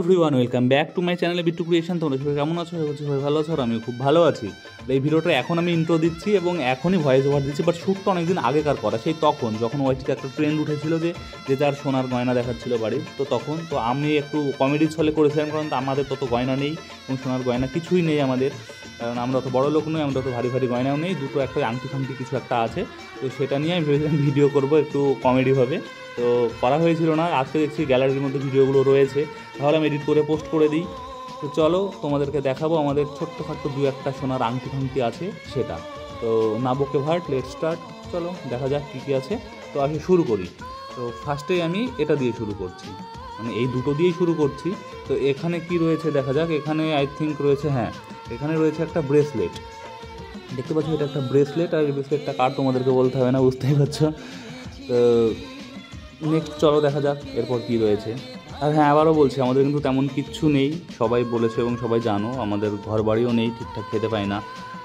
Everyone, welcome back to my চ্যানেলে Bittu creation. তোমরা সবাই কেমন আছো? সবাই ভালো আছো আর আমিও খুব ভালো আছি। এই ভিডিওটা এখন আমি ইন্ট্রো দিচ্ছি এবং এখনই ভয়েস ওভার দিচ্ছি, বাট শ্যুটটা অনেকদিন আগেকার করা, সেই তখন যখন ওয়াইটিতে একটা ট্রেন্ড উঠেছিল যে যার সোনার গয়না দেখাচ্ছিল বাড়ির, তো তখন তো আমি একটু কমেডি ছলে করেছিলাম, কারণ আমাদের তত গয়না নেই এবং সোনার গয়না কিছুই নেই আমাদের, কারণ আমরা অত বড় লোক নই, আমরা অত ভারী ভারী গয়নাও নেই, দুটো একটা আংটি ফাংটি কিছু একটা আছে, তো সেটা নিয়ে আমি ভেবেছিলাম ভিডিও করবো একটু কমেডিভাবে। তো করা হয়েছিল না, আজকে দেখছি গ্যালারির মধ্যে ভিডিওগুলো রয়েছে, তাহলে আমি এডিট করে পোস্ট করে দিই। তো চলো তোমাদেরকে দেখাবো আমাদের ছোট্টখাট্টো দু একটা সোনার আংটি ফাংটি আছে সেটা। তো না বকে ভাট, লেট স্টার্ট, চলো দেখা যাক কী কী আছে। তো আসি শুরু করি। তো ফার্স্টেই আমি এটা দিয়ে শুরু করছি, মানে এই দুটো দিয়েই শুরু করছি। তো এখানে কি রয়েছে দেখা যাক। এখানে আই থিঙ্ক রয়েছে, হ্যাঁ এখানে রয়েছে একটা ব্রেসলেট, দেখতে পাচ্ছ এটা একটা ব্রেসলেট, আর এই ব্রেসলেটটা কার তোমাদেরকে বলতে হবে না, বুঝতেই পারছো। তো নেক্সট চলো দেখা যাক এরপর কী রয়েছে। আর হ্যাঁ, আবারও বলছি আমাদের কিন্তু তেমন কিচ্ছু নেই, সবাই বলেছে এবং সবাই জানো আমাদের ঘর বাড়িও নেই, ঠিকঠাক খেতে পাই না,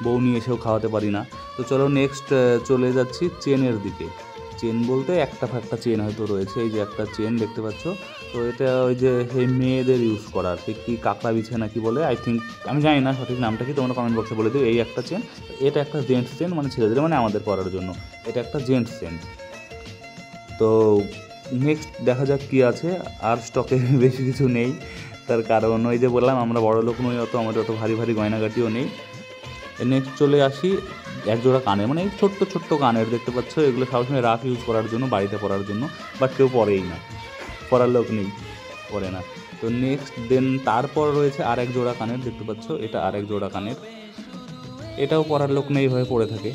বউ নিয়ে এসেও খাওয়াতে পারি না। তো চলো নেক্সট চলে যাচ্ছি চেনের দিকে। চেন বলতে একটা ফাঁকটা চেন হয়তো রয়েছে, এই যে একটা চেন দেখতে পাচ্ছ। তো এটা ওই যে এই মেয়েদের ইউজ করার, ঠিক কি কাঁকড়া বিছে নাকি বলে, আই থিঙ্ক, আমি জানি না সঠিক নামটা কি, তোমরা কমেন্ট বক্সে বলে দিও। এই একটা চেন, এটা একটা জেন্টস চেন, মানে ছেলেদের মানে আমাদের পরার জন্য, এটা একটা জেন্টস চেন। তো নেক্সট দেখা যাক কী আছে। আর স্টকে বেশি কিছু নেই, তার কারণ ওই যে বললাম আমরা বড় লোক নই অত, আমাদের অত ভারী ভারী গয়নাগাটিও নেই। নেক্সট চলে আসি একজোড়া কানের, মানে এই ছোট্ট ছোট্ট কানের দেখতে পাচ্ছ, এগুলো সবসময় রাফ ইউজ করার জন্য, বাড়িতে পরার জন্য, বাট কেউ পরেই না, পরার লোক নেই, পরে না। তো নেক্সট দেন তারপর রয়েছে আর এক জোড়া কানের দেখতে পাচ্ছ, এটা আর এক জোড়া কানের, এটাও পরার লোক নেই, এইভাবে পড়ে থাকে।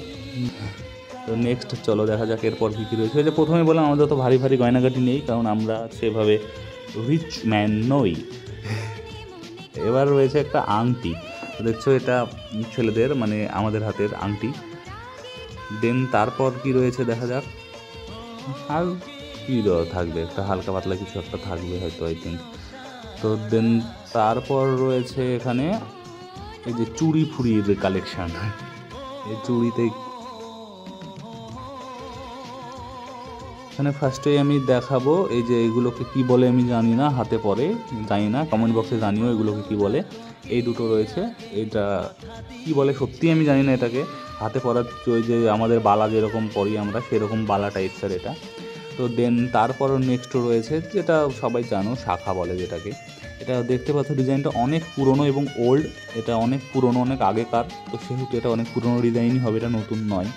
তো নেক্সট চলো দেখা যাক এরপর কী কী রয়েছে। যে প্রথমে বললাম আমাদের তো ভারী ভারী গয়নাগাটি নেই, কারণ আমরা সেভাবে রিচ ম্যান নই। এবার রয়েছে একটা আংটি, দেখছো এটা ছেলেদের মানে আমাদের হাতের আংটি। দেন তারপর কি রয়েছে দেখা যাক। আর কী থাকবে, একটা হালকা পাতলা কিছু একটা থাকবে হয়তো, আই থিঙ্ক। তো দেন তারপর রয়েছে এখানে এই যে চুড়ি ফুড়ির কালেকশান, এই চুড়িতে এখানে ফার্স্টেই আমি দেখাবো এই যে এইগুলোকে কি বলে আমি জানি না, হাতে পরে জানি না, কমেন্ট বক্সে জানিও এগুলোকে কি বলে। এই দুটো রয়েছে, এটা কি বলে সত্যি আমি জানি না এটাকে। হাতে পরার ওই যে আমাদের বালা যেরকম পরি আমরা, সেরকম বালা টাইপসের এটা। তো দেন তারপর নেক্সট রয়েছে যেটা সবাই জানো, শাখা বলে যেটাকে। এটা দেখতে পাচ্ছ ডিজাইনটা অনেক পুরনো এবং ওল্ড, এটা অনেক পুরনো, অনেক আগেকার, তো সেহেতু এটা অনেক পুরনো ডিজাইনই হবে, এটা নতুন নয়।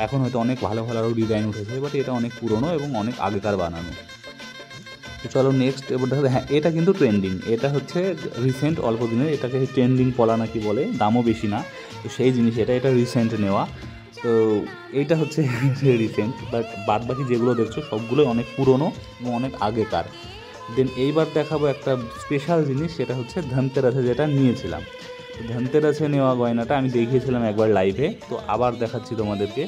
এখন হয়তো অনেক ভালো ভালো আরও ডিজাইন উঠেছে, বাট এটা অনেক পুরনো এবং অনেক আগেকার বানানো। তো চলো নেক্সট এবার দেখা, হ্যাঁ এটা কিন্তু ট্রেন্ডিং, এটা হচ্ছে রিসেন্ট অল্প দিনের, এটাকে ট্রেন্ডিং পলা নাকি বলে, দামও বেশি না, তো সেই জিনিস এটা রিসেন্ট নেওয়া। তো এইটা হচ্ছে রিসেন্ট, বাট বাদ বাকি যেগুলো দেখছো সবগুলোই অনেক পুরনো এবং অনেক আগেকার। দেন এইবার দেখাবো একটা স্পেশাল জিনিস, সেটা হচ্ছে ধনতেরাসে যেটা নিয়েছিলাম। ধনতেরাসে নেওয়া গয়নাটা আমি দেখিয়েছিলাম একবার লাইভে, তো আবার দেখাচ্ছি তোমাদেরকে।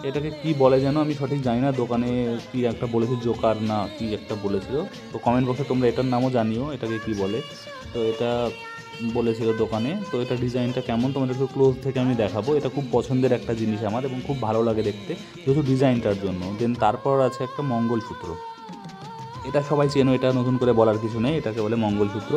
এটাকে কি বলে যেন আমি সঠিক জানি না, দোকানে কি একটা বলেছে, জোকার না কি একটা বলেছিল, তো কমেন্ট বক্সে তোমরা এটার নামও জানিও এটাকে কি বলে। তো এটা বলেছিল দোকানে। তো এটা ডিজাইনটা কেমন তোমাদেরকে ক্লোজ থেকে আমি দেখাবো। এটা খুব পছন্দের একটা জিনিস আমার এবং খুব ভালো লাগে দেখতে, যেহেতু ডিজাইনটার জন্য। দেন তারপর আছে একটা মঙ্গলসূত্র, এটা সবাই চেনো, এটা নতুন করে বলার কিছু নেই, এটাকে বলে মঙ্গলসূত্র।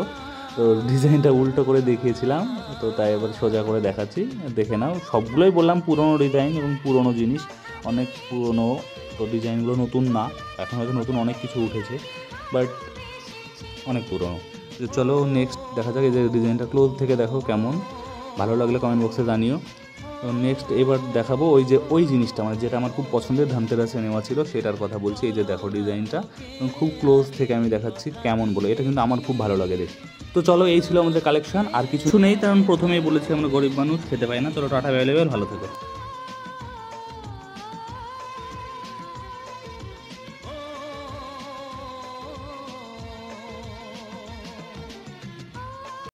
তো ডিজাইনটা উল্টো করে দেখিয়েছিলাম, তো তাই এবার সোজা করে দেখাচ্ছি, দেখে নাও। সবগুলোই বললাম পুরনো ডিজাইন এবং পুরনো জিনিস, অনেক পুরনো, তো ডিজাইনগুলো নতুন না, এখন হয়তো নতুন অনেক কিছু উঠেছে, বাট অনেক পুরনো। তো চলো নেক্সট দেখা যাক, এই যে ডিজাইনটা ক্লোজ থেকে দেখো কেমন, ভালো লাগলে কমেন্ট বক্সে জানিও। তো নেক্সট এবার দেখাবো ওই যে ওই জিনিসটা, মানে যেটা আমার খুব পছন্দের ধনতেরাসে নেওয়া ছিল সেটার কথা বলছি। এই যে দেখো ডিজাইনটা, খুব ক্লোজ থেকে আমি দেখাচ্ছি কেমন বলে, এটা কিন্তু আমার খুব ভালো লাগে দেখতে। তো চলো এই ছিল আমাদের কালেকশন, আর কিছু নেই, কারণ প্রথমেই বলেছি আমরা গরিব মানুষ, খেতে পাই না। চলো টাটা, অ্যাভেলেবেল, ভালো থেকো।